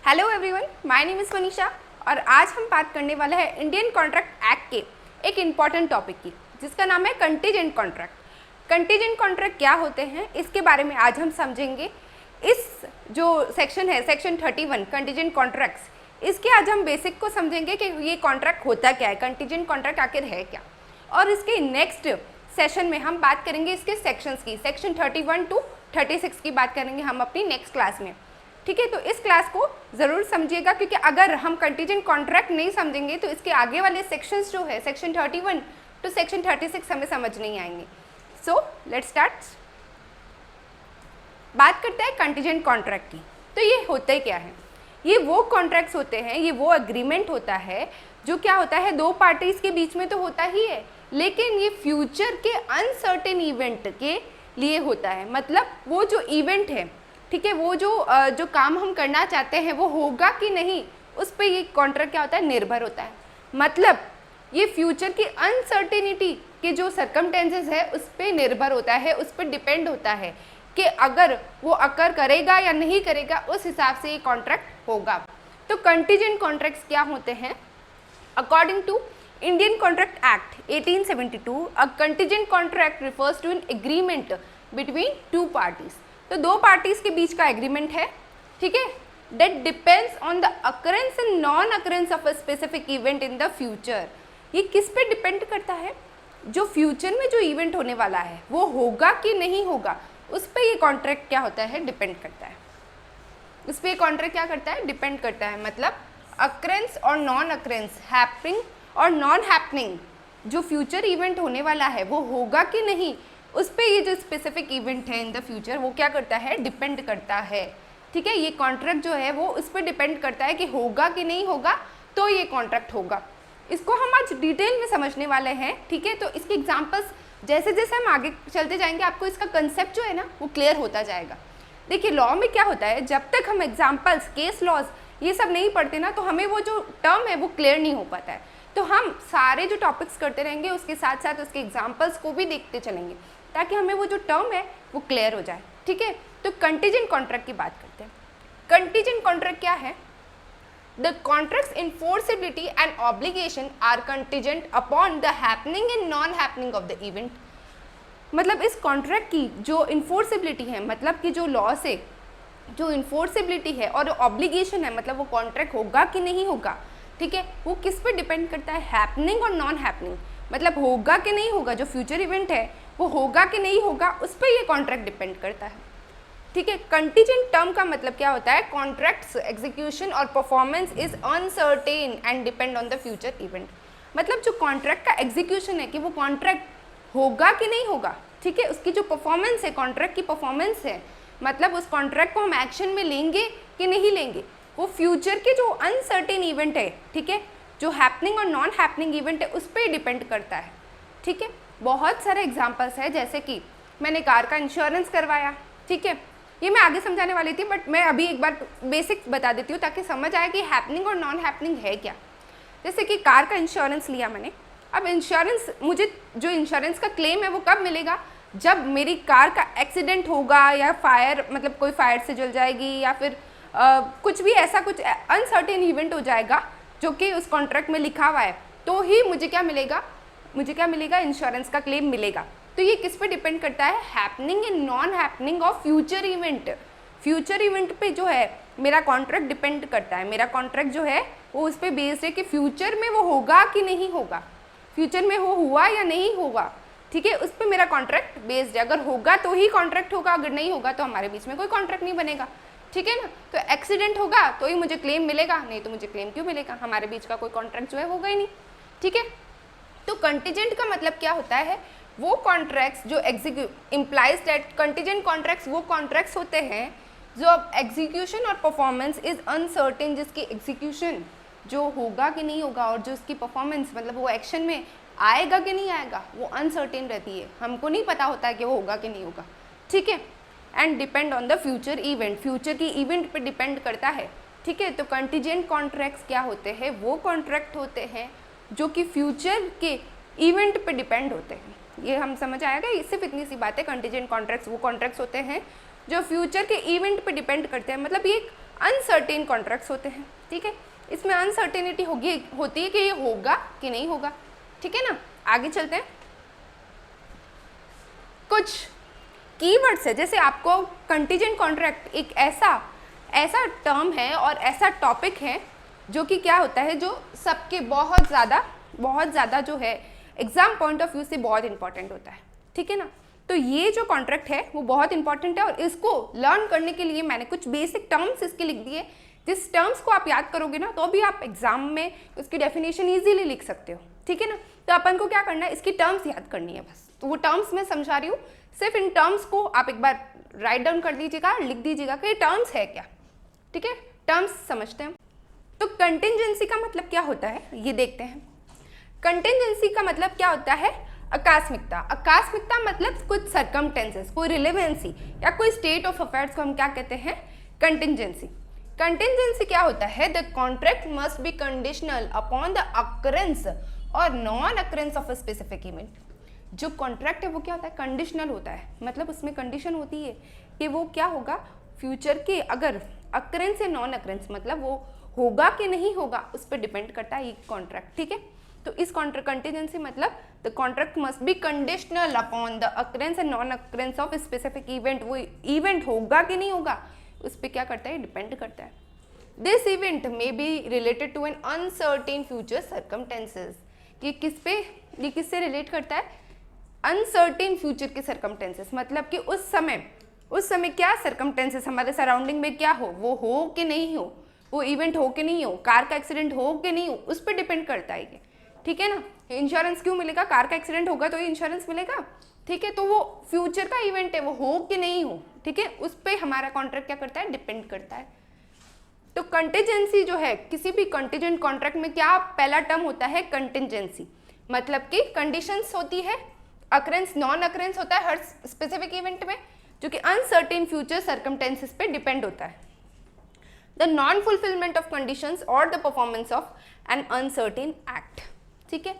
Hello everyone, my name is Manisha और आज हम बात करने वाले हैं इंडियन कॉन्ट्रैक्ट एक्ट के एक इम्पॉर्टेंट टॉपिक की, जिसका नाम है कंटीजेंट कॉन्ट्रैक्ट। कंटीजेंट कॉन्ट्रैक्ट क्या होते हैं, इसके बारे में आज हम समझेंगे। इस जो सेक्शन है, सेक्शन 31 कंटीजेंट कॉन्ट्रैक्ट्स, इसके आज हम बेसिक को समझेंगे कि ये कॉन्ट्रैक्ट होता क्या है, कंटीजेंट कॉन्ट्रैक्ट आखिर है क्या। और इसके नेक्स्ट सेशन में हम बात करेंगे इसके सेक्शंस की, सेक्शन 31 to 36 की बात करेंगे हम अपनी नेक्स्ट क्लास में। ठीक है, तो इस क्लास को ज़रूर समझिएगा, क्योंकि अगर हम कंटीजेंट कॉन्ट्रैक्ट नहीं समझेंगे तो इसके आगे वाले सेक्शंस जो है सेक्शन 31 to सेक्शन 36 हमें समझ नहीं आएंगे। So let's start. बात करते हैं कंटीजेंट कॉन्ट्रैक्ट की। तो ये होते क्या है, ये वो कॉन्ट्रैक्ट्स होते हैं, ये वो एग्रीमेंट होता है जो क्या होता है, दो पार्टीज़ के बीच में तो होता ही है, लेकिन ये फ्यूचर के अनसर्टेन इवेंट के लिए होता है। मतलब वो जो इवेंट है, ठीक है, वो जो काम हम करना चाहते हैं वो होगा कि नहीं, उस पर ये कॉन्ट्रैक्ट क्या होता है, निर्भर होता है। मतलब ये फ्यूचर की अनसर्टेनिटी के जो सर्कमटेंसेस है उस पर निर्भर होता है, उस पर डिपेंड होता है कि अगर वो अकर करेगा या नहीं करेगा, उस हिसाब से ये कॉन्ट्रैक्ट होगा। तो कंटीजेंट कॉन्ट्रैक्ट्स क्या होते हैं? According to Indian contract act 1872, a contingent contract refers to an agreement between two parties. तो दो पार्टीज के बीच का एग्रीमेंट है, ठीक है, that depends on the occurrence and non occurrence of a specific event in the future. ये किस पे डिपेंड करता है? जो फ्यूचर में जो इवेंट होने वाला है वो होगा कि नहीं होगा, उस पर ये कॉन्ट्रैक्ट क्या होता है, डिपेंड करता है। उस पर ये कॉन्ट्रैक्ट क्या करता है, डिपेंड करता है। मतलब अकरेंस और नॉन अकरेंस, हैपनिंग और नॉन हैपनिंग, जो फ्यूचर इवेंट होने वाला है वो होगा कि नहीं, उस पर ये जो स्पेसिफिक इवेंट है इन द फ्यूचर वो क्या करता है, डिपेंड करता है। ठीक है, ये कॉन्ट्रैक्ट जो है वो उस पर डिपेंड करता है कि होगा कि नहीं होगा, तो ये कॉन्ट्रैक्ट होगा। इसको हम आज डिटेल में समझने वाले हैं। ठीक है, तो इसके एग्जांपल्स जैसे जैसे हम आगे चलते जाएंगे आपको इसका कंसेप्ट जो है ना वो क्लियर होता जाएगा। देखिए, लॉ में क्या होता है, जब तक हम एग्जाम्पल्स, केस लॉज ये सब नहीं पढ़ते ना, तो हमें वो जो टर्म है वो क्लियर नहीं हो पाता है। तो हम सारे जो टॉपिक्स करते रहेंगे उसके साथ साथ उसके एग्जाम्पल्स को भी देखते चलेंगे, ताकि हमें वो जो टर्म है वो क्लियर हो जाए। ठीक है, तो कंटीजेंट कॉन्ट्रैक्ट की बात करते हैं। कंटीजेंट कॉन्ट्रैक्ट क्या है? The contracts enforceability and obligation are contingent upon the happening and non happening of the event. मतलब इस कॉन्ट्रैक्ट की जो इन्फोर्सिबिलिटी है, मतलब कि जो लॉ से जो इन्फोर्सिबिलिटी है और ऑब्लिगेशन है, मतलब वो कॉन्ट्रैक्ट होगा कि नहीं होगा, ठीक है, वो किस पे डिपेंड करता है, हैपनिंग और नॉन हैपनिंग। मतलब होगा कि नहीं होगा, जो फ्यूचर इवेंट है वो होगा कि नहीं होगा, उस पर ये कॉन्ट्रैक्ट डिपेंड करता है। ठीक है, कंटीजेंट टर्म का मतलब क्या होता है, कॉन्ट्रैक्ट्स एग्जीक्यूशन और performance is uncertain and depend on the future event. मतलब जो कॉन्ट्रैक्ट का एग्जीक्यूशन है कि वो कॉन्ट्रैक्ट होगा कि नहीं होगा, ठीक है, उसकी जो परफॉर्मेंस है, कॉन्ट्रैक्ट की परफॉर्मेंस है, मतलब उस कॉन्ट्रैक्ट को हम एक्शन में लेंगे कि नहीं लेंगे, वो फ्यूचर के जो अनसर्टेन इवेंट है, ठीक है, जो हैपनिंग और नॉन हैपनिंग इवेंट है उस पर डिपेंड करता है। ठीक है, बहुत सारे एग्जांपल्स है, जैसे कि मैंने कार का इंश्योरेंस करवाया, ठीक है, ये मैं आगे समझाने वाली थी, बट मैं अभी एक बार बेसिक बता देती हूँ ताकि समझ आए कि हैपनिंग और नॉन हैपनिंग है क्या। जैसे कि कार का इंश्योरेंस लिया मैंने, अब इंश्योरेंस, मुझे जो इंश्योरेंस का क्लेम है वो कब मिलेगा, जब मेरी कार का एक्सीडेंट होगा या फायर, मतलब कोई फायर से जल जाएगी या फिर कुछ भी ऐसा कुछ अनसर्टेन इवेंट हो जाएगा जो कि उस कॉन्ट्रैक्ट में लिखा हुआ है, तो ही मुझे क्या मिलेगा, इंश्योरेंस का क्लेम मिलेगा। तो ये किस पे डिपेंड करता है, happening and non happening of future event. Future event पे जो है मेरा कॉन्ट्रैक्ट डिपेंड करता है, मेरा कॉन्ट्रैक्ट जो है वो उस पर बेस्ड है कि फ्यूचर में वो होगा कि नहीं होगा, फ्यूचर में वो हुआ या नहीं होगा, ठीक है, उस पर मेरा कॉन्ट्रैक्ट बेस्ड है। अगर होगा तो ही कॉन्ट्रैक्ट होगा, अगर नहीं होगा तो हमारे बीच में कोई कॉन्ट्रैक्ट नहीं बनेगा। ठीक है ना, तो एक्सीडेंट होगा तो ही मुझे क्लेम मिलेगा, नहीं तो मुझे क्लेम क्यों मिलेगा, हमारे बीच का कोई कॉन्ट्रैक्ट जो है होगा ही नहीं। ठीक है, तो कंटीजेंट का मतलब क्या होता है, वो कॉन्ट्रैक्ट्स जो इम्प्लाइज दैट कंटीजेंट कॉन्ट्रैक्ट्स वो कॉन्ट्रैक्ट्स होते हैं जो अब एग्जीक्यूशन और परफॉर्मेंस इज अनसर्टेन, जिसकी एग्जीक्यूशन जो होगा कि नहीं होगा और जो उसकी परफॉर्मेंस, मतलब वो एक्शन में आएगा कि नहीं आएगा, वो अनसर्टेन रहती है, हमको नहीं पता होता है कि वो होगा कि नहीं होगा। ठीक है, and depend on the future event, future की इवेंट पे डिपेंड करता है। ठीक है, तो कंटीजेंट कॉन्ट्रैक्ट्स क्या होते हैं, वो कॉन्ट्रैक्ट होते हैं जो कि फ्यूचर के इवेंट पे डिपेंड होते हैं। ये हम समझ आएगा, सिर्फ इतनी सी बात है। कंटीजेंट कॉन्ट्रैक्ट्स वो कॉन्ट्रैक्ट्स होते हैं जो फ्यूचर के इवेंट पे डिपेंड करते हैं, मतलब ये अनसर्टेन कॉन्ट्रैक्ट्स होते हैं, ठीक है। इसमें अनसर्टेनिटी होती है कि ये होगा कि नहीं होगा, ठीक है ना। आगे चलते हैं। कुछ कीवर्ड्स है, जैसे आपको कंटीजेंट कॉन्ट्रैक्ट एक ऐसा टर्म है और ऐसा टॉपिक है जो कि क्या होता है, जो सबके बहुत ज़्यादा जो है एग्जाम पॉइंट ऑफ व्यू से बहुत इंपॉर्टेंट होता है, ठीक है ना। तो ये जो कॉन्ट्रैक्ट है वो बहुत इंपॉर्टेंट है और इसको लर्न करने के लिए मैंने कुछ बेसिक टर्म्स इसके लिख दिए, जिस टर्म्स को आप याद करोगे ना तो भी आप एग्जाम में उसकी डेफिनेशन ईजिली लिख सकते हो, ठीक है ना। तो अपन को क्या करना है, इसकी टर्म्स याद करनी है बस। तो वो टर्म्स मैं समझा रही हूँ, सिर्फ इन टर्म्स को आप एक बार राइट डाउन कर दीजिएगा, लिख दीजिएगा कि ये टर्म्स है क्या, ठीक है। टर्म्स समझते हैं। तो कंटिंजेंसी का मतलब क्या होता है ये देखते हैं। कंटिंजेंसी का मतलब क्या होता है, आकस्मिकता। आकस्मिकता मतलब कुछ सर्कमटेंसेस, कोई रिलेवेंसी या कोई स्टेट ऑफ अफेयर्स को हम क्या कहते हैं, कंटिंजेंसी। कंटिंजेंसी क्या होता है, the contract must be conditional upon the occurrence और non occurrence of a specific event. जो कॉन्ट्रैक्ट है वो क्या होता है, कंडीशनल होता है, मतलब उसमें कंडीशन होती है कि वो क्या होगा, फ्यूचर के अगर अकरेंस या नॉन अकरेंस, मतलब वो होगा कि नहीं होगा उस पर डिपेंड करता है ये कॉन्ट्रैक्ट, ठीक है। तो इस कंटिजेंसी मतलब the contract must be conditional upon the occurrence and non occurrence of specific event. वो इवेंट होगा कि नहीं होगा उस पर क्या करता है, डिपेंड करता है। This event may be related to an uncertain future circumstances. ये किससे रिलेट करता है, अनसर्टेन फ्यूचर के सर्कमटेंसेस, मतलब कि उस समय क्या सर्कमटेंसेस हमारे सराउंडिंग में क्या हो, वो हो कि नहीं हो, वो इवेंट हो कि नहीं हो, कार का एक्सीडेंट हो कि नहीं हो, उस पर डिपेंड करता है ये, ठीक है ना। इंश्योरेंस क्यों मिलेगा, कार का एक्सीडेंट होगा तो इंश्योरेंस मिलेगा, ठीक है। तो वो फ्यूचर का इवेंट है, वो हो कि नहीं हो, ठीक है, उस पर हमारा कॉन्ट्रैक्ट क्या करता है, डिपेंड करता है। तो कंटिजेंसी जो है, किसी भी कंटीजेंट कॉन्ट्रैक्ट में क्या पहला टर्म होता है, कंटिजेंसी, मतलब कि कंडीशंस होती है, अकरेंस नॉन अकरेंस होता है हर स्पेसिफिक इवेंट में, जो कि अनसर्टेन फ्यूचर सर्कमटेंसेस पे डिपेंड होता है। The non fulfilment of conditions और the performance of an uncertain act, ठीक है।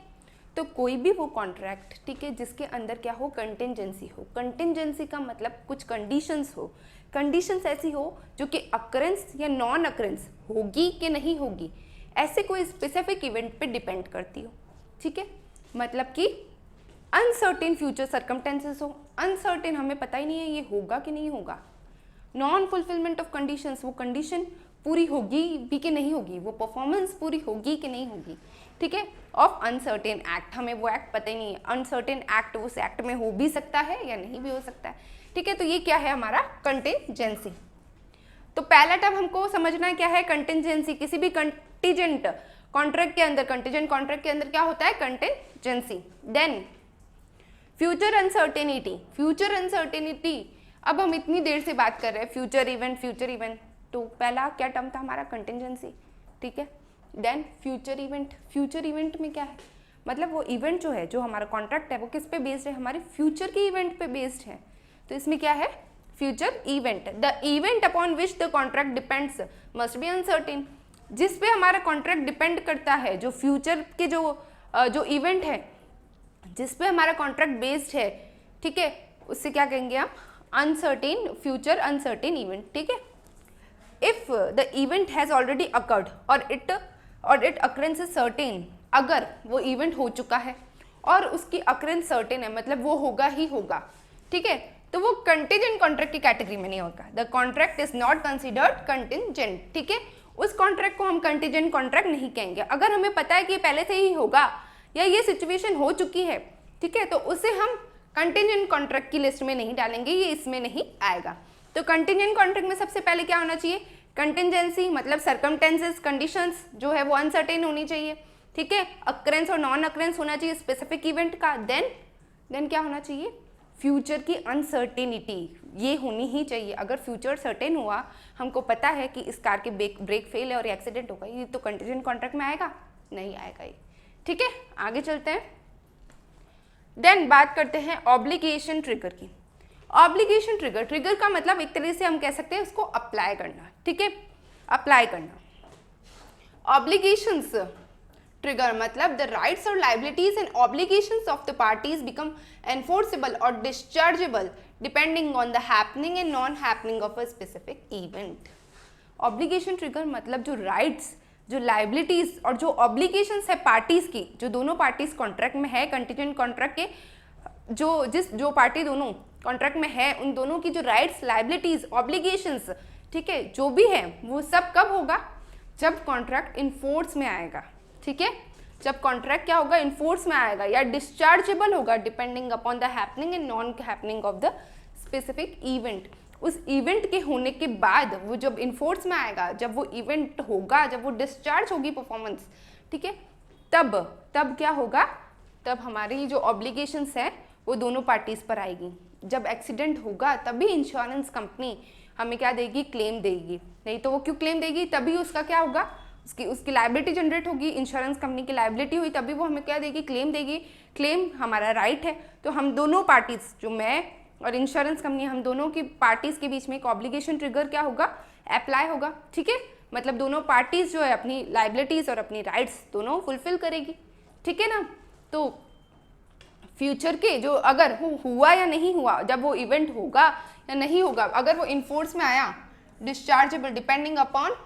तो कोई भी वो कॉन्ट्रैक्ट, ठीक है, जिसके अंदर क्या हो, कंटिजेंसी हो। कंटिजेंसी का मतलब कुछ कंडीशंस हो, कंडीशंस ऐसी हो जो कि अकरेंस या नॉन अकरेंस होगी कि नहीं होगी, ऐसे कोई स्पेसिफिक इवेंट पे डिपेंड करती हो, ठीक है। मतलब कि अनसर्टेन फ्यूचर सर्कमटेंसेस हो, अनसर्टेन हमें पता ही नहीं है ये होगा कि नहीं होगा। नॉन फुलफिलमेंट ऑफ कंडीशंस, वो कंडीशन पूरी होगी भी कि नहीं होगी, वो परफॉर्मेंस पूरी होगी कि नहीं होगी, ठीक है। ऑफ अनसर्टेन एक्ट, हमें वो एक्ट पता ही नहीं है, अनसर्टेन एक्ट उस एक्ट में हो भी सकता है या नहीं भी हो सकता है, ठीक है। तो ये क्या है हमारा कंटिजेंसी। तो पहला टर्म हमको समझना है क्या है, कंटिजेंसी। किसी भी कंटीजेंट कॉन्ट्रैक्ट के अंदर, कंटीजेंट कॉन्ट्रैक्ट के अंदर क्या होता है, contingency. Then future uncertainty, future uncertainty, अब हम इतनी देर से बात कर रहे हैं फ्यूचर इवेंट, तो पहला क्या टर्म था हमारा, कंटिजेंसी, ठीक है। देन फ्यूचर इवेंट में क्या है, मतलब वो इवेंट जो है, जो हमारा कॉन्ट्रैक्ट है वो किस पे बेस्ड है, हमारे फ्यूचर के इवेंट पे बेस्ड है। तो इसमें क्या है, future event. The event upon which the contract depends must be uncertain, जिस पे हमारा कॉन्ट्रैक्ट डिपेंड करता है, जो फ्यूचर के जो इवेंट है जिस पे हमारा कॉन्ट्रैक्ट बेस्ड है, ठीक है, उससे क्या कहेंगे हम, अनसर्टेन फ्यूचर अनसर्टेन इवेंट, ठीक है। If the event has already occurred और इट अकरेंस इज सर्टेन, अगर वो इवेंट हो चुका है और उसकी अकरेंस सर्टेन है, मतलब वो होगा ही होगा, ठीक है, तो वो कंटीजेंट कॉन्ट्रैक्ट की कैटेगरी में नहीं होगा। The contract is not considered contingent, ठीक है, उस कॉन्ट्रैक्ट को हम कंटीजेंट कॉन्ट्रैक्ट नहीं कहेंगे। अगर हमें पता है कि पहले से ही होगा या ये सिचुएशन हो चुकी है, ठीक है, तो उसे हम कंटीजेंट कॉन्ट्रैक्ट की लिस्ट में नहीं डालेंगे, ये इसमें नहीं आएगा। तो कंटीजेंट कॉन्ट्रैक्ट में सबसे पहले क्या होना चाहिए, कंटीजेंसी, मतलब सर्कमटेंसेस, कंडीशंस जो है वो अनसर्टेन होनी चाहिए, ठीक है, अकरेंस और नॉन अकरेंस होना चाहिए स्पेसिफिक इवेंट का। देन क्या होना चाहिए, फ्यूचर की अनसर्टेनिटी, ये होनी ही चाहिए। अगर फ्यूचर सर्टेन हुआ, हमको पता है कि इस कार के ब्रेक फेल है और एक्सीडेंट होगा, ये तो कंटीजेंट कॉन्ट्रैक्ट में आएगा, नहीं आएगा ये, ठीक है। आगे चलते हैं। देन बात करते हैं ऑब्लिगेशन ट्रिगर की। ऑब्लिगेशन ट्रिगर का मतलब एक तरह से हम कह सकते हैं उसको अप्लाई करना, ठीक है, अप्लाई करना। ऑब्लिगेशंस ट्रिगर मतलब द राइट्स और liabilities and obligations of the parties become enforceable और dischargeable depending on the happening and non happening of a specific event. Obligation trigger मतलब जो राइट्स, जो लाइबिलिटीज और जो ऑब्लिगेशंस है पार्टीज की, जो दोनों पार्टीज कॉन्ट्रैक्ट में है, कंटीजेंट कॉन्ट्रैक्ट के जो पार्टी दोनों कॉन्ट्रैक्ट में है, उन दोनों की जो राइट्स, लाइबिलिटीज, ऑब्लिगेशंस, ठीक है, जो भी है वो सब कब होगा, जब कॉन्ट्रैक्ट इनफोर्स में आएगा। ठीक है, जब कॉन्ट्रैक्ट क्या होगा, इनफोर्स में आएगा या डिस्चार्जेबल होगा, depending upon the happening and non happening of the specific event. उस इवेंट के होने के बाद वो जब इनफोर्स में आएगा, जब वो इवेंट होगा, जब वो डिस्चार्ज होगी परफॉर्मेंस, ठीक है, तब क्या होगा, तब हमारी जो ऑब्लिगेशंस है वो दोनों पार्टीज पर आएगी। जब एक्सीडेंट होगा तभी इंश्योरेंस कंपनी हमें क्या देगी, क्लेम देगी। नहीं तो वो क्यों क्लेम देगी, तभी उसका क्या होगा, उसकी लायबिलिटी जनरेट होगी, इंश्योरेंस कंपनी की लायबिलिटी हुई, तभी वो हमें क्या देगी, क्लेम देगी। क्लेम हमारा राइट है, तो हम दोनों पार्टीज, जो मैं और इंश्योरेंस कंपनी, हम दोनों की पार्टीज के बीच में एक ऑब्लिगेशन ट्रिगर क्या होगा, अप्लाई होगा। ठीक है, मतलब दोनों पार्टीज जो है अपनी लायबिलिटीज और अपनी राइट्स दोनों फुलफिल करेगी। ठीक है ना, तो फ्यूचर के जो अगर हुआ या नहीं हुआ, जब वो इवेंट होगा या नहीं होगा, अगर वो इनफोर्स में आया, डिस्चार्जेबल डिपेंडिंग अपॉन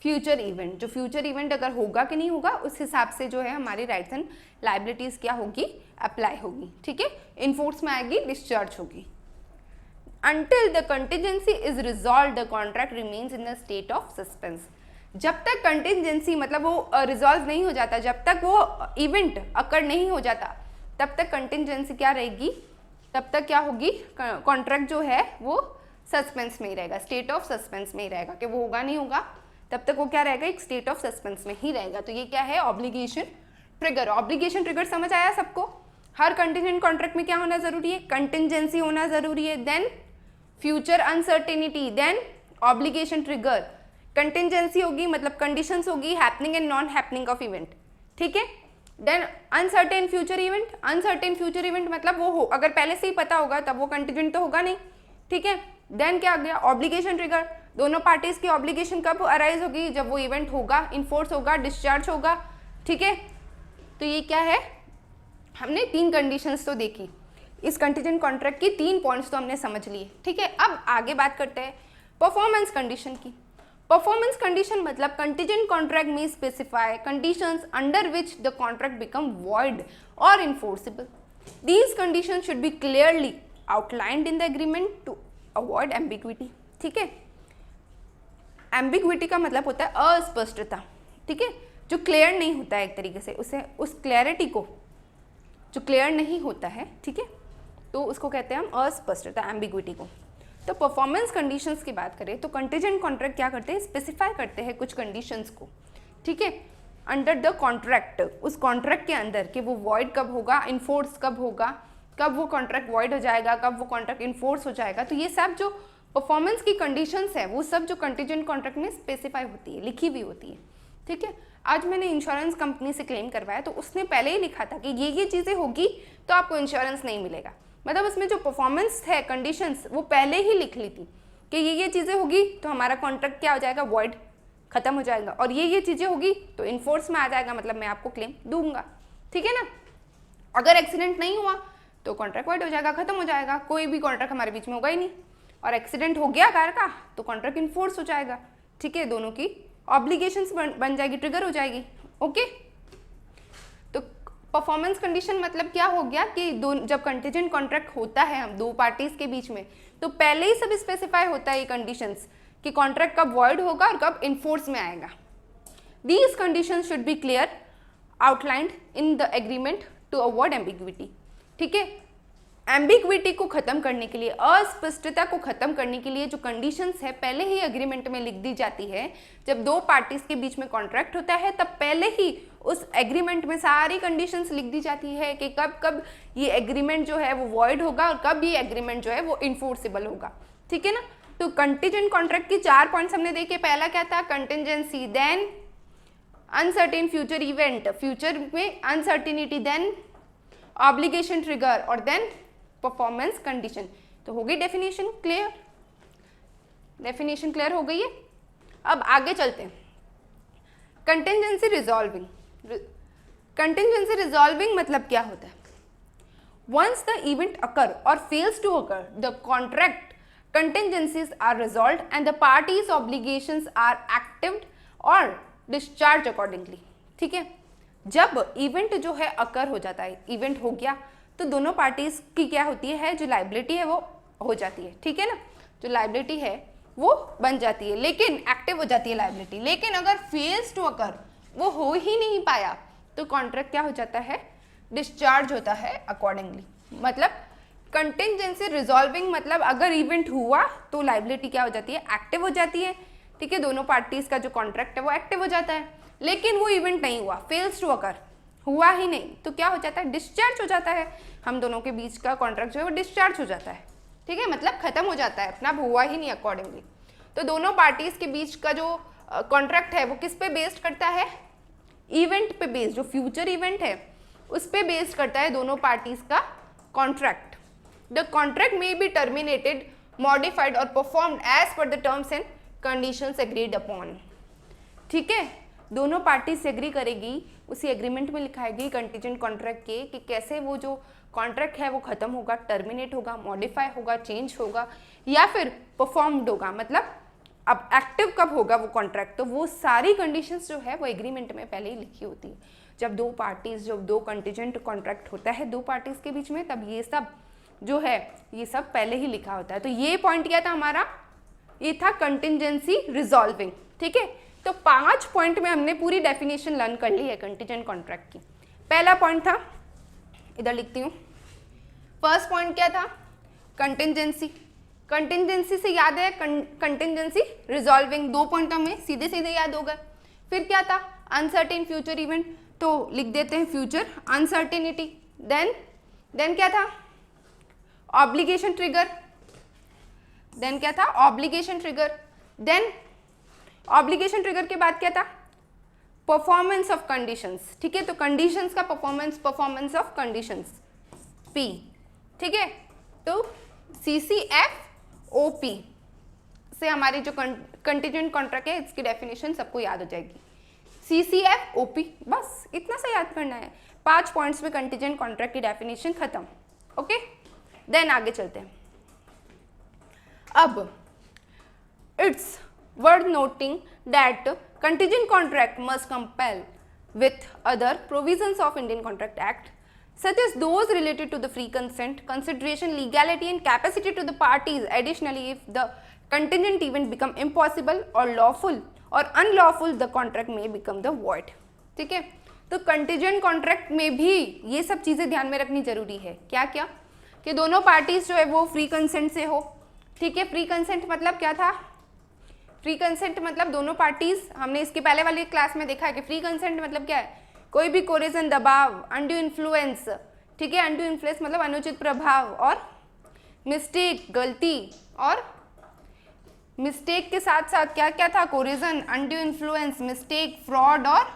फ्यूचर इवेंट, जो फ्यूचर इवेंट अगर होगा कि नहीं होगा, उस हिसाब से जो है हमारी राइट्स एंड लाइबिलिटीज क्या होगी, अप्लाई होगी। ठीक है, इनफोर्स में आएगी, डिस्चार्ज होगी। Until the contingency is resolved, the contract remains in the state of suspense. जब तक कंटिजेंसी मतलब वो रिजॉल्व नहीं हो जाता, जब तक वो इवेंट अकर नहीं हो जाता, तब तक कंटिजेंसी क्या रहेगी, तब तक क्या होगी, कॉन्ट्रैक्ट जो है वो सस्पेंस में ही रहेगा, स्टेट ऑफ सस्पेंस में ही रहेगा, कि वो होगा नहीं होगा, तब तक वो क्या रहेगा, एक स्टेट ऑफ सस्पेंस में ही रहेगा। तो ये क्या है, ऑब्लिगेशन ट्रिगर। ऑब्लिगेशन ट्रिगर समझ आया सबको। हर कंटिजेंट कॉन्ट्रैक्ट में क्या होना जरूरी है, कंटिजेंसी होना जरूरी है, then future uncertainty, then obligation trigger. Contingency होगी मतलब कंडीशंस होगी, happening and non happening of event. ठीक है, then uncertain future event. Uncertain future event मतलब वो हो, अगर पहले से ही पता होगा तब वो कंटिजेंट तो होगा नहीं। ठीक है, देन क्या आ गया, ऑब्लिगेशन ट्रिगर। दोनों पार्टीज की ऑब्लिगेशन कब अराइज होगी, जब वो इवेंट होगा, इन्फोर्स होगा, डिस्चार्ज होगा। ठीक है, तो ये क्या है, हमने 3 कंडीशंस तो देखी, इस कंटीजेंट कॉन्ट्रैक्ट की 3 पॉइंट्स तो हमने समझ लिए। ठीक है, अब आगे बात करते हैं परफॉर्मेंस कंडीशन की। परफॉर्मेंस कंडीशन मतलब कंटीजेंट कॉन्ट्रैक्ट में specify conditions under which the contract become void और enforceable. These condition should be clearly outlined in the agreement to avoid ambiguity. ठीक है, एम्बिग्विटी का मतलब होता है अस्पष्टता। ठीक है, जो क्लियर नहीं होता है एक तरीके से, उसे उस क्लैरिटी को जो क्लियर नहीं होता है, ठीक है, तो उसको कहते हैं हम अस्पष्टता, एम्बिग्विटी को। तो परफॉर्मेंस कंडीशंस की बात करें तो कंटीजेंट कॉन्ट्रैक्ट क्या करते हैं, स्पेसिफाई करते हैं कुछ कंडीशंस को। ठीक है, अंडर द कॉन्ट्रैक्ट, उस कॉन्ट्रैक्ट के अंदर कि वो वॉइड कब होगा, इन्फोर्स कब होगा, कब वो कॉन्ट्रैक्ट वॉइड हो जाएगा, कब वो कॉन्ट्रैक्ट इन्फोर्स हो जाएगा। तो ये सब जो परफॉर्मेंस की कंडीशंस है वो सब जो कंटीजेंट कॉन्ट्रैक्ट में स्पेसिफाई होती है, लिखी हुई होती है। ठीक है, आज मैंने इंश्योरेंस कंपनी से क्लेम करवाया तो उसने पहले ही लिखा था कि ये चीज़ें होगी तो आपको इंश्योरेंस नहीं मिलेगा। मतलब उसमें जो परफॉर्मेंस है, कंडीशंस, वो पहले ही लिख ली थी कि ये चीज़ें होगी तो हमारा कॉन्ट्रैक्ट क्या हो जाएगा, वॉइड, खत्म हो जाएगा, और ये चीज़ें होगी तो इन्फोर्स में आ जाएगा, मतलब मैं आपको क्लेम दूंगा। ठीक है ना, अगर एक्सीडेंट नहीं हुआ तो कॉन्ट्रैक्ट वॉइड हो जाएगा, खत्म हो जाएगा, कोई भी कॉन्ट्रैक्ट हमारे बीच में होगा ही नहीं। और एक्सीडेंट हो गया कार का तो कॉन्ट्रैक्ट इन्फोर्स हो जाएगा। ठीक है, दोनों की ऑब्लिगेशंस बन जाएगी, ट्रिगर हो जाएगी। ओके, तो परफॉर्मेंस कंडीशन मतलब क्या हो गया कि जब कंटीजेंट कॉन्ट्रैक्ट होता है हम 2 पार्टीज के बीच में, तो पहले ही सब स्पेसिफाई होता है ये कंडीशंस कि कॉन्ट्रैक्ट कब वॉइड होगा और कब इन्फोर्स में आएगा। These conditions should be clear outlined in the agreement to avoid ambiguity. ठीक है, एम्बिग्विटी को खत्म करने के लिए, अस्पष्टता को खत्म करने के लिए जो कंडीशंस है पहले ही एग्रीमेंट में लिख दी जाती है। जब 2 पार्टीज के बीच में कॉन्ट्रैक्ट होता है तब पहले ही उस एग्रीमेंट में सारी कंडीशंस लिख दी जाती है कि कब कब ये एग्रीमेंट जो है वो वॉइड होगा और कब ये एग्रीमेंट जो है वो इन्फोर्सेबल होगा। ठीक है ना, तो कंटीजेंट कॉन्ट्रैक्ट की 4 पॉइंट्स हमने देखे। पहला क्या था, contingency, then uncertain future event, future में अनसर्टेनिटी, देन ऑब्लिगेशन ट्रिगर और देन परफॉर्मेंस कंडीशन। तो हो गई डेफिनेशन क्लियर, डेफिनेशन क्लियर हो गई है। अब आगे चलते हैं, कंटिजेंसी रिजॉल्विंग। कंटिजेंसी रिजॉल्विंग मतलब क्या होता है, once the event occur or fails to occur the contract contingencies are resolved and the parties obligations are acted or discharged accordingly। ठीक है, जब इवेंट जो है अकर हो जाता है, इवेंट हो गया तो दोनों पार्टीज की क्या होती है, जो लाइबिलिटी है वो हो जाती है। ठीक है ना, जो लाइबिलिटी है वो बन जाती है, लेकिन एक्टिव हो जाती है लाइबिलिटी। लेकिन अगर फेल्स टू अकर, वो हो ही नहीं पाया, तो कॉन्ट्रैक्ट क्या हो जाता है, डिस्चार्ज होता है अकॉर्डिंगली। मतलब कंटिंजेंसी रिजॉल्विंग, मतलब अगर इवेंट हुआ तो लाइबिलिटी क्या हो जाती है, एक्टिव हो जाती है। ठीक है, दोनों पार्टीज का जो कॉन्ट्रैक्ट है वो एक्टिव हो जाता है। लेकिन वो इवेंट नहीं हुआ, फेल्स टू अकर, हुआ ही नहीं, तो क्या हो जाता है, डिस्चार्ज हो जाता है। हम दोनों के बीच का कॉन्ट्रैक्ट जो है वो डिस्चार्ज हो जाता है। ठीक है, मतलब खत्म हो जाता है अपना, हुआ ही नहीं अकॉर्डिंगली। तो दोनों पार्टीज के बीच का जो कॉन्ट्रैक्ट है वो किस पे बेस्ड करता है, इवेंट पे बेस्ड, जो फ्यूचर इवेंट है उस पे बेस्ड करता है दोनों पार्टीज का contract. The contract may be terminated, modified और performed as per the terms and conditions agreed upon. ठीक है, दोनों पार्टी से एग्री करेगी, उसी एग्रीमेंट में लिखाएगी कंटीजेंट कॉन्ट्रैक्ट के कि कैसे वो जो कॉन्ट्रैक्ट है वो खत्म होगा, टर्मिनेट होगा, मॉडिफाई होगा, चेंज होगा या फिर परफॉर्म्ड होगा। मतलब अब एक्टिव कब होगा वो कॉन्ट्रैक्ट, तो वो सारी कंडीशंस जो है वो एग्रीमेंट में पहले ही लिखी होती है। जब दो पार्टीज, जब दो कंटीजेंट कॉन्ट्रैक्ट होता है दो पार्टीज के बीच में, तब ये सब जो है ये सब पहले ही लिखा होता है। तो ये पॉइंट क्या था हमारा, ये था कंटिजेंसी रिजॉल्विंग। ठीक है, तो 5 पॉइंट में हमने पूरी डेफिनेशन लर्न कर ली है कंटीजेंट कॉन्ट्रैक्ट की। पहला पॉइंट था, इधर लिखती हूँ, फर्स्ट पॉइंट क्या था, कंटिजेंसी। कंटिजेंसी से याद है कंटिजेंसी रिजॉल्विंग, 2 पॉइंट हमें सीधे सीधे याद हो गए। फिर क्या था, अनसर्टेन फ्यूचर इवेंट, तो लिख देते हैं फ्यूचर अनसर्टेनिटी। देन क्या था, ऑब्लिगेशन ट्रिगर। देन क्या था, obligation trigger. Then obligation trigger के बाद क्या था, परफॉर्मेंस ऑफ कंडीशंस। ठीक है, तो कंडीशंस का परफॉर्मेंस ऑफ कंडीशंस पी। ठीक है, तो CCFOP से हमारी जो कंटीजेंट कॉन्ट्रैक्ट है इसकी डेफिनेशन सबको याद हो जाएगी। CCFOP, बस इतना सा याद करना है। 5 पॉइंट्स में कंटीजेंट कॉन्ट्रैक्ट की डेफिनेशन खत्म। ओके, देन आगे चलते हैं। अब it's worth noting that contingent contract must compel with other provisions of Indian Contract Act, such as those related to the free consent, consideration, legality and capacity to the parties. Additionally, if the contingent event become impossible or lawful or unlawful, the contract may become the void. ठीक है, तो contingent contract में भी ये सब चीज़ें ध्यान में रखनी जरूरी है। क्या क्या, कि दोनों पार्टीज जो है वो फ्री कंसेंट से हो। ठीक है, फ्री कंसेंट मतलब क्या था, फ्री कंसेंट मतलब दोनों पार्टीज, हमने इसके पहले वाली क्लास में देखा है कि फ्री कंसेंट मतलब क्या है, कोई भी कोरिजन, दबाव, अनड्यू इन्फ्लुएंस। ठीक है, अनड्यू इन्फ्लुएंस मतलब अनुचित प्रभाव, और मिस्टेक, गलती, और मिस्टेक के साथ साथ क्या क्या था, corrosion, undue influence, mistake, fraud और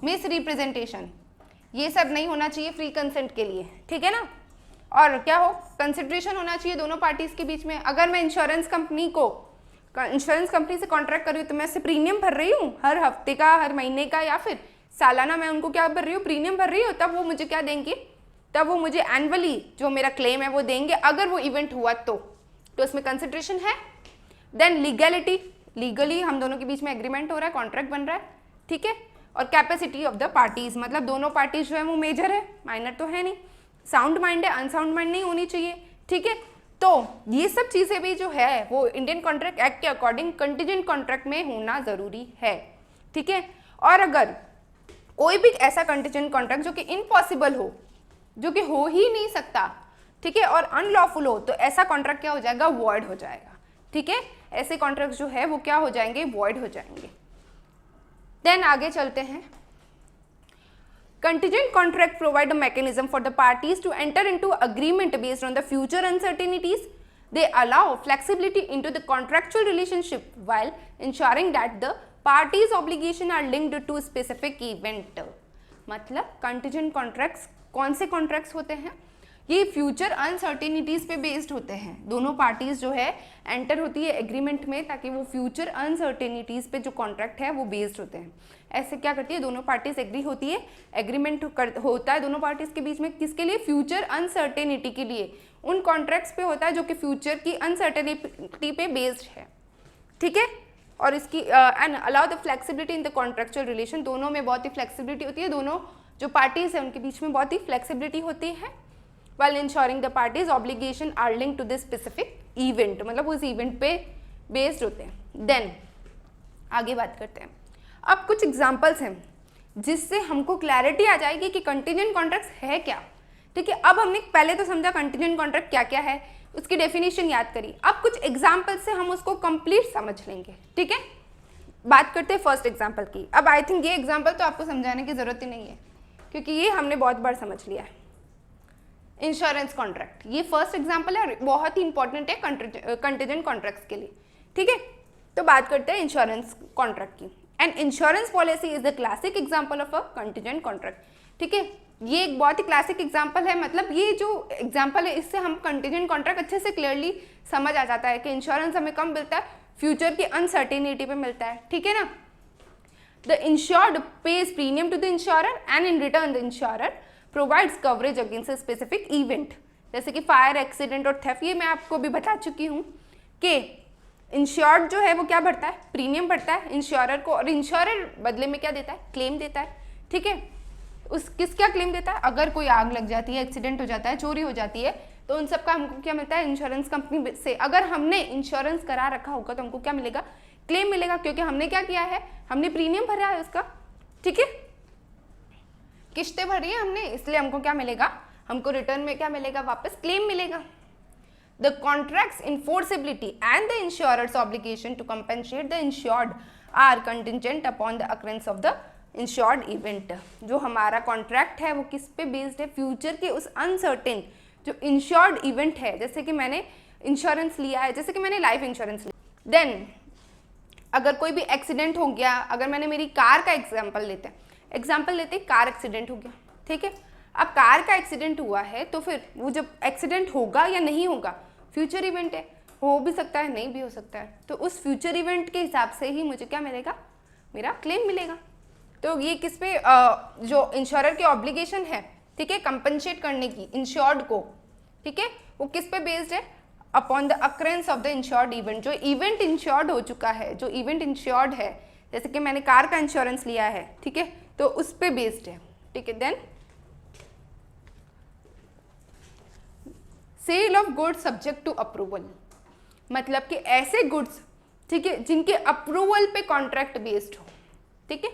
मिस रिप्रेजेंटेशन। ये सब नहीं होना चाहिए फ्री कंसेंट के लिए। ठीक है ना, और क्या हो, कंसिडरेशन होना चाहिए दोनों पार्टीज के बीच में। अगर मैं इंश्योरेंस कंपनी से कॉन्ट्रैक्ट कर रही हूँ तो मैं इससे प्रीमियम भर रही हूँ हर हफ्ते का, हर महीने का, या फिर सालाना मैं उनको क्या भर रही हूँ, प्रीमियम भर रही हूँ, तब वो मुझे क्या देंगे, तब वो मुझे एनुअली जो मेरा क्लेम है वो देंगे अगर वो इवेंट हुआ तो उसमें कंसिडरेशन है। देन लीगैलिटी, लीगली हम दोनों के बीच में एग्रीमेंट हो रहा है, कॉन्ट्रैक्ट बन रहा है। ठीक है, और कैपेसिटी ऑफ द पार्टीज, मतलब दोनों पार्टीज जो है वो मेजर है, माइनर तो है नहीं, साउंड माइंड है, अनसाउंड माइंड नहीं होनी चाहिए। ठीक है, तो ये सब चीज़ें भी जो है वो इंडियन कॉन्ट्रैक्ट एक्ट के अकॉर्डिंग कंटीजेंट कॉन्ट्रैक्ट में होना ज़रूरी है। ठीक है, और अगर कोई भी ऐसा कंटीजेंट कॉन्ट्रैक्ट जो कि इम्पॉसिबल हो, जो कि हो ही नहीं सकता, ठीक है, और अनलॉफुल हो, तो ऐसा कॉन्ट्रैक्ट क्या हो जाएगा, वॉइड हो जाएगा। ठीक है, ऐसे कॉन्ट्रैक्ट जो है वो क्या हो जाएंगे, वॉइड हो जाएंगे। देन आगे चलते हैं। Contingent contract provide a mechanism for the parties to enter into agreement based on the future uncertainties. They allow flexibility into the contractual relationship while ensuring that the parties' obligation are linked to specific event. मतलब contingent contracts कौन से contracts होते हैं, ये future uncertainties पे based होते हैं। दोनों पार्टीज जो है एंटर होती है एग्रीमेंट में ताकि वो फ्यूचर अनसर्टेनिटीज़ पे जो कॉन्ट्रैक्ट है वो बेस्ड होते हैं। ऐसे क्या करती है, दोनों पार्टीज एग्री होती है, एग्रीमेंट होता है दोनों पार्टीज के बीच में, किसके लिए, फ्यूचर अनसर्टेनिटी के लिए, उन कॉन्ट्रैक्ट्स पे होता है जो कि फ्यूचर की अनसर्टेनिटी पे बेस्ड है, ठीक है। और इसकी and allow the flexibility in the contractual relation, दोनों में बहुत ही फ्लेक्सिबिलिटी होती है, दोनों जो पार्टीज है उनके बीच में बहुत ही फ्लेक्सिबिलिटी होती है। while ensuring the parties obligation are linked to this specific event, मतलब उस इवेंट पे बेस्ड होते हैं। देन आगे बात करते हैं, अब कुछ एग्जांपल्स हैं जिससे हमको क्लैरिटी आ जाएगी कि कंटीजेंट कॉन्ट्रैक्ट्स है क्या, ठीक है। अब हमने पहले तो समझा कंटीजेंट कॉन्ट्रैक्ट क्या क्या है, उसकी डेफिनेशन याद करी, अब कुछ एग्जाम्पल से हम उसको कंप्लीट समझ लेंगे, ठीक है। बात करते हैं फर्स्ट एग्जाम्पल की। अब आई थिंक ये एग्जाम्पल तो आपको समझाने की जरूरत ही नहीं है क्योंकि ये हमने बहुत बार समझ लिया है। इंश्योरेंस कॉन्ट्रैक्ट, ये फर्स्ट एग्जाम्पल है और बहुत ही इंपॉर्टेंट है कंटीजेंट कॉन्ट्रैक्ट्स के लिए, ठीक है। तो बात करते हैं इंश्योरेंस कॉन्ट्रैक्ट की। And insurance policy is the classic example of a contingent contract, ठीक है। ये एक बहुत ही क्लासिक एग्जाम्पल है, मतलब ये जो एग्जाम्पल है इससे हम कंटीजेंट कॉन्ट्रैक्ट अच्छे से क्लियरली समझ आ जाता है कि इंश्योरेंस हमें कम मिलता है, फ्यूचर की अनसर्टेनिटी पे मिलता है, ठीक है ना। The insured pays premium to the insurer and in return the insurer provides coverage against a specific event, जैसे कि फायर, एक्सीडेंट और थेफ्ट। ये मैं आपको भी बता चुकी हूँ कि इंश्योर्ड जो है वो क्या भरता है, प्रीमियम भरता है इंश्योरर को, और इंश्योरर बदले में क्या देता है, क्लेम देता है, ठीक है। उस किस क्या क्लेम देता है, अगर कोई आग लग जाती है, एक्सीडेंट हो जाता है, चोरी हो जाती है, तो उन सब का हमको क्या मिलता है, इंश्योरेंस कंपनी से। अगर हमने इंश्योरेंस करा रखा होगा तो हमको क्या मिलेगा, क्लेम मिलेगा, क्योंकि हमने क्या किया है, हमने प्रीमियम भरा है उसका, ठीक है, किस्तें भरी है हमने, इसलिए हमको क्या मिलेगा, हमको रिटर्न में क्या मिलेगा, वापस क्लेम मिलेगा। The contract's enforceability and the insurer's obligation to compensate the insured are contingent upon the occurrence of the insured event. जो हमारा कॉन्ट्रैक्ट है वो किस पे बेस्ड है, फ्यूचर के उस अनसर्टेन जो इंश्योर्ड इवेंट है, जैसे कि मैंने इंश्योरेंस लिया है, जैसे कि मैंने लाइफ इंश्योरेंस लिया। देन अगर कोई भी एक्सीडेंट हो गया, अगर मैंने मेरी कार का एग्जाम्पल लेते हैं, कार एक्सीडेंट हो गया, ठीक है। अब कार का एक्सीडेंट हुआ है तो फिर वो जब एक्सीडेंट होगा या नहीं होगा, फ्यूचर इवेंट है, हो भी सकता है, नहीं भी हो सकता है, तो उस फ्यूचर इवेंट के हिसाब से ही मुझे क्या मिलेगा, मेरा क्लेम मिलेगा। तो ये किस पे, जो इंश्योरर की ऑब्लिगेशन है, ठीक है, कंपनसेट करने की इंश्योर्ड को, ठीक है, वो किस पे बेस्ड है, upon the occurrence of the insured event. जो इवेंट इंश्योर्ड हो चुका है, जो इवेंट इंश्योर्ड है, जैसे कि मैंने कार का इंश्योरेंस लिया है, ठीक है, तो उस पे बेस्ड है, ठीक है। Then sale of goods subject to approval, मतलब कि ऐसे गुड्स, ठीक है, जिनके अप्रूवल पे कॉन्ट्रैक्ट बेस्ड हो, ठीक है।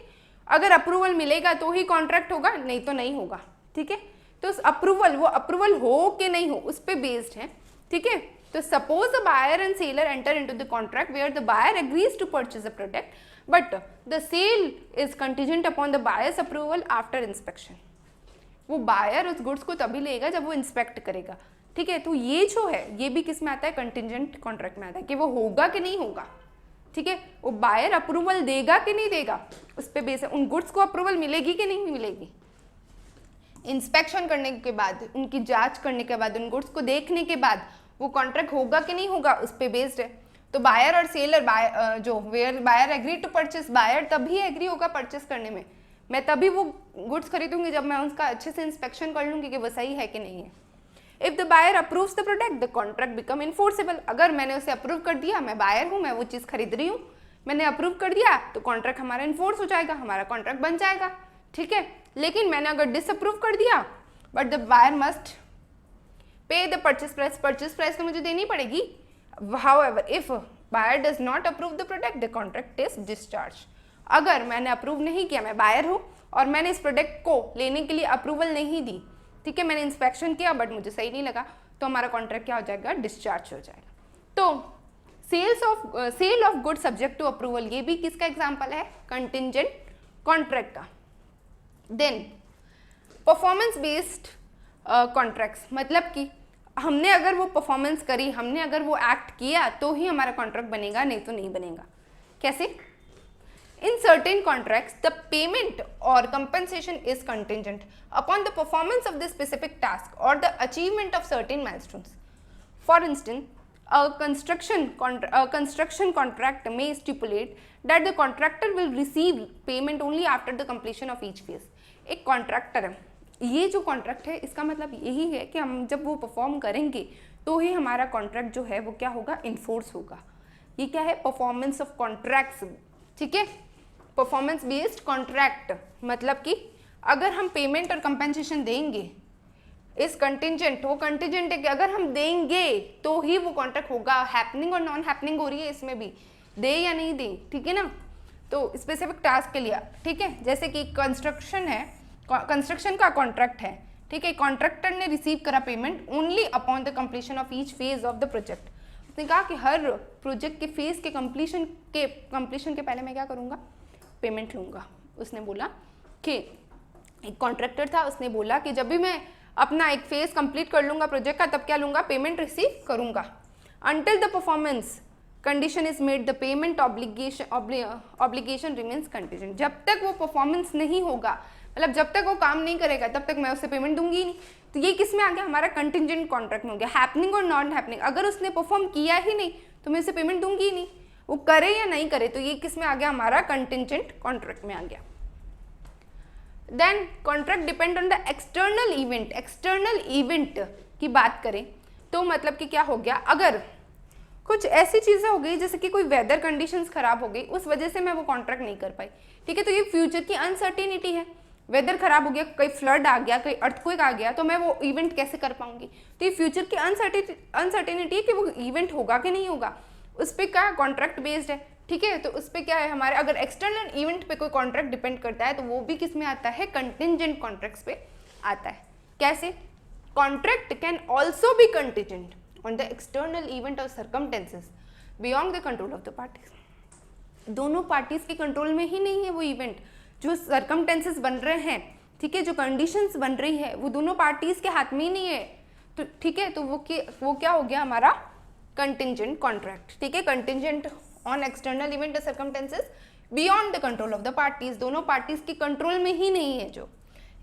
अगर अप्रूवल मिलेगा तो ही कॉन्ट्रैक्ट होगा, नहीं तो नहीं होगा, ठीक है। तो अप्रूवल, वो अप्रूवल हो कि नहीं हो उस पे बेस्ड है, ठीक है। तो suppose the buyer and seller enter into the contract where the buyer agrees to purchase a product but the sale is contingent upon the buyer's approval after inspection. वो बायर उस गुड्स को तभी लेगा जब वो इंस्पेक्ट करेगा, ठीक है। तो ये जो है ये भी किस में आता है, कंटीजेंट कॉन्ट्रैक्ट में आता है, कि वो होगा कि नहीं होगा, ठीक है। वो बायर अप्रूवल देगा कि नहीं देगा उस पे बेस है, उन गुड्स को अप्रूवल मिलेगी कि नहीं मिलेगी, इंस्पेक्शन करने के बाद, उनकी जांच करने के बाद, उन गुड्स को देखने के बाद वो कॉन्ट्रैक्ट होगा कि नहीं होगा उस पे बेस्ड है। तो बायर और सेलर, जो where buyer agree to purchase, buyer तभी एग्री होगा परचेस करने में, मैं तभी वो गुड्स खरीदूंगी जब मैं उसका अच्छे से इंस्पेक्शन कर लूँगी कि वो सही है कि नहीं है। If the buyer approves the product the contract become enforceable, अगर मैंने उसे अप्रूव कर दिया, मैं बायर हूँ, मैं वो चीज़ खरीद रही हूँ, मैंने अप्रूव कर दिया तो कॉन्ट्रैक्ट हमारा इन्फोर्स हो जाएगा, हमारा कॉन्ट्रैक्ट बन जाएगा, ठीक है। लेकिन मैंने अगर डिसअप्रूव कर दिया, but the buyer must pay the purchase price तो मुझे देनी पड़ेगी। However if buyer does not approve the product the contract is discharge. अगर मैंने अप्रूव नहीं किया, मैं बायर हूँ और मैंने इस प्रोडक्ट को लेने के लिए अप्रूवल नहीं दी, ठीक है, मैंने इंस्पेक्शन किया बट मुझे सही नहीं लगा, तो हमारा कॉन्ट्रैक्ट क्या हो जाएगा, डिस्चार्ज हो जाएगा। तो sale of good subject to approval, ये भी किसका एग्जाम्पल है, कंटिंजेंट कॉन्ट्रैक्ट का। देन परफॉर्मेंस बेस्ड कॉन्ट्रैक्ट्स, मतलब कि हमने अगर वो परफॉर्मेंस करी, हमने अगर वो एक्ट किया तो ही हमारा कॉन्ट्रैक्ट बनेगा, नहीं तो नहीं बनेगा। कैसे, इन certain contracts, the payment or compensation is contingent upon the performance of the specific task or the achievement of certain milestones. For instance, a construction contract may stipulate that the contractor will receive payment only after the completion of each phase. एक contractor है, ये जो contract है इसका मतलब यही है कि हम जब वो परफॉर्म करेंगे तो ही हमारा कॉन्ट्रैक्ट जो है वो क्या होगा, इन्फोर्स होगा. ये क्या है, परफॉर्मेंस ऑफ कॉन्ट्रैक्ट्स. ठीक है, परफॉर्मेंस बेस्ड कॉन्ट्रैक्ट मतलब कि अगर हम पेमेंट और कंपेंसेशन देंगे इस कंटिजेंट, वो कंटिजेंट है कि अगर हम देंगे तो ही वो कॉन्ट्रैक्ट होगा. हैपनिंग और नॉन हैपनिंग हो रही है इसमें भी, दे या नहीं दे. ठीक है ना, तो स्पेसिफिक टास्क के लिए. ठीक है, जैसे कि कंस्ट्रक्शन है, कंस्ट्रक्शन का कॉन्ट्रैक्ट है. ठीक है, कॉन्ट्रैक्टर ने रिसीव करा payment only upon the completion of each phase of the project. उसने कहा कि हर प्रोजेक्ट के फेज के कंप्लीशन के पहले मैं क्या करूँगा, पेमेंट लूँगा. उसने बोला कि एक कॉन्ट्रैक्टर था, उसने बोला कि जब भी मैं अपना एक फेज कंप्लीट कर लूँगा प्रोजेक्ट का तब क्या लूँगा, पेमेंट रिसीव करूँगा. Until the performance condition is made the payment obligation remains contingent. जब तक वो परफॉर्मेंस नहीं होगा, मतलब जब तक वो काम नहीं करेगा तब तक मैं उसे पेमेंट दूंगी ही नहीं. तो ये किस में आ गया, हमारा कंटिजेंट कॉन्ट्रैक्ट में हो गया. हैपनिंग और नॉन हैपनिंग, अगर उसने परफॉर्म किया ही नहीं तो मैं उसे पेमेंट दूंगी ही नहीं, वो करे या नहीं करे. तो ये किस में आ गया, हमारा कंटिजेंट कॉन्ट्रैक्ट में आ गया. Then contract depend on the external event. External event की बात करें तो मतलब कि क्या हो गया, अगर कुछ ऐसी चीज़ें हो गई जैसे कि कोई वेदर कंडीशंस खराब हो गई, उस वजह से मैं वो कॉन्ट्रैक्ट नहीं कर पाई. ठीक है, तो ये फ्यूचर की अनसर्टेनिटी है. वेदर खराब हो गया, कोई फ्लड आ गया, कोई अर्थक्वेक आ गया, तो मैं वो इवेंट कैसे कर पाऊंगी. तो ये फ्यूचर की अनसर्टेनिटी है कि वो इवेंट होगा कि नहीं होगा, उस पर क्या कॉन्ट्रैक्ट बेस्ड है. ठीक है, तो उस पर क्या है हमारे, अगर एक्सटर्नल इवेंट पे कोई कॉन्ट्रैक्ट डिपेंड करता है तो वो भी किस में आता है, कंटिजेंट कॉन्ट्रैक्ट्स पे आता है. कैसे, contract can also be contingent on the external event और circumstances beyond the control of the parties. दोनों पार्टीज के कंट्रोल में ही नहीं है वो इवेंट. जो सर्कमस्टेंसेस बन रहे हैं, ठीक है, जो कंडीशंस बन रही है वो दोनों पार्टीज के हाथ में ही नहीं है. तो ठीक है, तो वो क्या हो गया हमारा कंटिजेंट कॉन्ट्रैक्ट. ठीक है, कंटिजेंट ऑन एक्सटर्नल इवेंट और circumstances beyond the control of the parties, दोनों पार्टीज के कंट्रोल में ही नहीं है. जो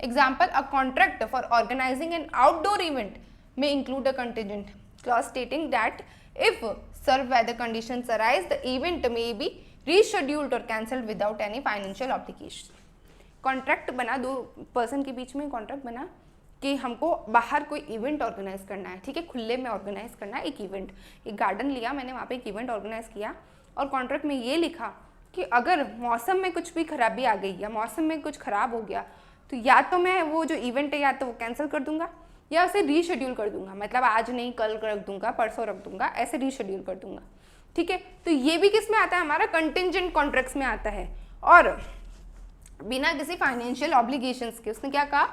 example, a contract for organising an outdoor event में include a contingent clause stating that if served weather conditions arise, the event may be rescheduled or cancelled without any financial obligation. Contract बना, दो person के बीच में contract बना कि हमको बाहर कोई इवेंट ऑर्गेनाइज करना है. ठीक है, खुले में ऑर्गेनाइज करना है एक इवेंट. एक गार्डन लिया मैंने, वहाँ पे एक इवेंट ऑर्गेनाइज किया और कॉन्ट्रैक्ट में ये लिखा कि अगर मौसम में कुछ भी खराबी आ गई या मौसम में कुछ खराब हो गया तो या तो मैं वो जो इवेंट है या तो वो कैंसिल कर दूंगा या उसे रीशेड्यूल कर दूंगा. मतलब आज नहीं कल रख दूंगा, परसों रख दूंगा, ऐसे रीशेड्यूल कर दूंगा. ठीक है, तो ये भी किस में आता है, हमारा कंटिजेंट कॉन्ट्रैक्ट्स में आता है. और बिना किसी फाइनेंशियल ऑब्लिगेशंस के उसने क्या कहा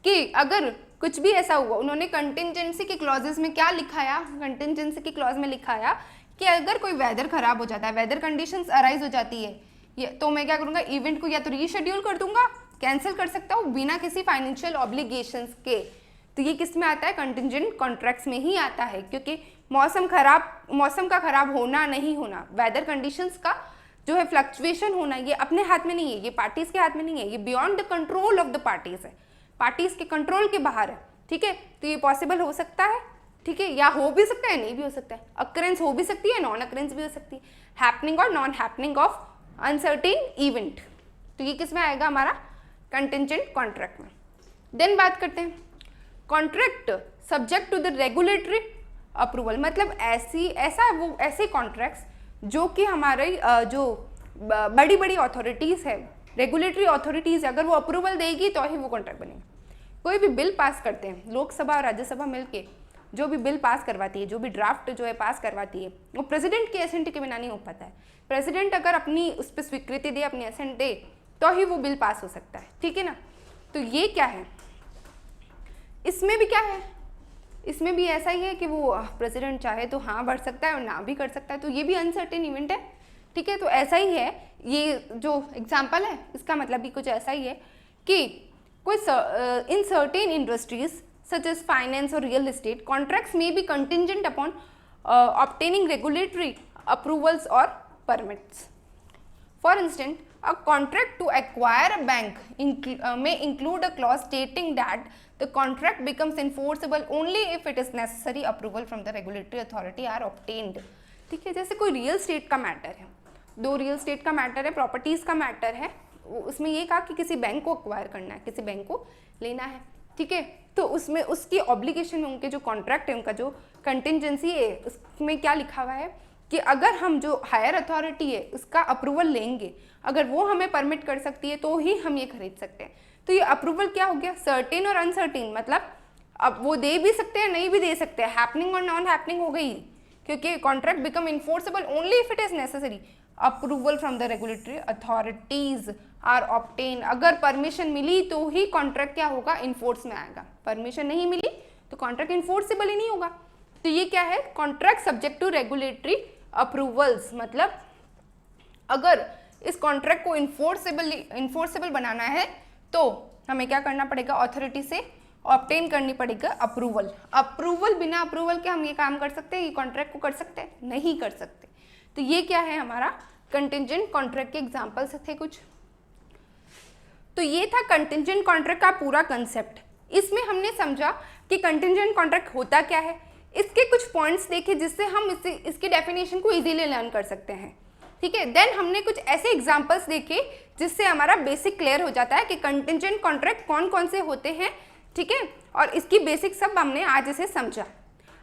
कि अगर कुछ भी ऐसा हुआ, उन्होंने कंटिजेंसी के क्लॉजेस में क्या लिखाया, कंटिजेंसी के क्लॉज में लिखाया कि अगर कोई वेदर खराब हो जाता है, वेदर कंडीशंस अराइज हो जाती है, तो मैं क्या करूँगा, इवेंट को या तो रीशेड्यूल कर दूंगा, कैंसिल कर सकता हूँ बिना किसी फाइनेंशियल ऑब्लिगेशंस के. तो ये किस में आता है, कंटिजेंट कॉन्ट्रैक्ट्स में ही आता है. क्योंकि मौसम का खराब होना नहीं होना, वेदर कंडीशंस का जो है फ्लक्चुएशन होना, ये अपने हाथ में नहीं है, ये पार्टीज के हाथ में नहीं है, ये beyond the control of the parties है, पार्टीज के कंट्रोल के बाहर है. ठीक है, तो ये पॉसिबल हो सकता है. ठीक है, या हो भी सकता है, नहीं भी हो सकता है. अकरेंस हो भी सकती है, नॉन अकरेंस भी हो सकती है. हैपनिंग और non happening of uncertain event, तो ये किस में आएगा, हमारा कंटिजेंट कॉन्ट्रैक्ट में. देन बात करते हैं contract subject to the regulatory approval. मतलब ऐसे कॉन्ट्रैक्ट्स जो कि हमारे जो बड़ी बड़ी अथॉरिटीज़ है, रेगुलेटरी अथॉरिटीज़, अगर वो अप्रूवल देगी तो ही वो कॉन्ट्रैक्ट बनेगा. कोई भी बिल पास करते हैं, लोकसभा और राज्यसभा मिलके जो भी बिल पास करवाती है, जो भी ड्राफ्ट जो है पास करवाती है, वो प्रेसिडेंट के एसेंट के बिना नहीं हो पाता है. प्रेसिडेंट अगर अपनी उस पर स्वीकृति दे, अपनी एसेंट दे, तो ही वो बिल पास हो सकता है. ठीक है ना, तो ये क्या है, इसमें भी क्या है, इसमें भी ऐसा ही है कि वो प्रेसिडेंट चाहे तो हाँ बढ़ सकता है और ना भी कर सकता है. तो ये भी अनसर्टेन इवेंट है. ठीक है, तो ऐसा ही है, ये जो एग्जाम्पल है इसका मतलब भी कुछ ऐसा ही है कि कोई in certain industries such as finance और रियल एस्टेट, कॉन्ट्रैक्ट्स में be contingent upon obtaining regulatory approvals और permits. For instance, A contract to acquire a bank may include a clause stating that the contract becomes enforceable only if it is necessary approval from the regulatory authority are obtained. ठीक है, जैसे कोई real estate का matter है, दो real estate का matter है, properties का मैटर है, उसमें ये कहा कि किसी बैंक को एक्वायर करना है, किसी बैंक को लेना है, ठीक है, तो उसमें उसकी ऑब्लिगेशन में उनके जो कॉन्ट्रैक्ट है, उनका जो कंटिजेंसी है, उसमें क्या लिखा हुआ है कि अगर हम जो हायर अथॉरिटी है उसका अप्रूवल लेंगे, अगर वो हमें परमिट कर सकती है तो ही हम ये खरीद सकते हैं। तो ये अप्रूवल क्या हो गया, सर्टेन और अनसर्टेन, मतलब अब वो दे भी सकते हैं, नहीं भी दे सकते हैं, हैपनिंग और नॉन हैपनिंग हो गई, क्योंकि contract become enforceable only if it is necessary approval from the regulatory authorities are obtain. अगर परमिशन मिली तो ही कॉन्ट्रैक्ट क्या होगा, इन्फोर्स में आएगा, परमिशन नहीं मिली तो कॉन्ट्रैक्ट इन्फोर्सेबल ही नहीं होगा। तो ये क्या है, contract subject to regulatory approvals, मतलब अगर इस कॉन्ट्रैक्ट को इन्फोर्सेबल बनाना है तो हमें क्या करना पड़ेगा, अथॉरिटी से ऑब्टेन करनी पड़ेगा अप्रूवल। अप्रूवल, बिना अप्रूवल के हम ये काम कर सकते हैं, ये कॉन्ट्रैक्ट को कर सकते हैं, नहीं कर सकते। तो ये क्या है, हमारा कंटिजेंट कॉन्ट्रैक्ट के एग्जांपल्स थे कुछ। तो ये था कंटिजेंट कॉन्ट्रैक्ट का पूरा कंसेप्ट। इसमें हमने समझा कि कंटिजेंट कॉन्ट्रैक्ट होता क्या है, इसके कुछ पॉइंट्स देखे जिससे हम इसकी डेफिनेशन को इजीली लर्न कर सकते हैं, ठीक है। देन हमने कुछ ऐसे एग्जांपल्स देखे जिससे हमारा बेसिक क्लियर हो जाता है कि कंटिजेंट कॉन्ट्रैक्ट कौन कौन से होते हैं, ठीक है, और इसकी बेसिक सब हमने आज इसे समझा।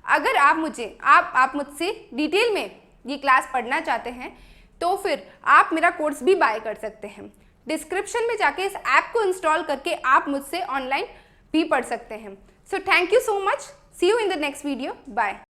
अगर आप मुझसे डिटेल में ये क्लास पढ़ना चाहते हैं तो फिर आप मेरा कोर्स भी बाय कर सकते हैं। डिस्क्रिप्शन में जाके इस ऐप को इंस्टॉल करके आप मुझसे ऑनलाइन भी पढ़ सकते हैं। So thank you so much, see you in the next video, bye.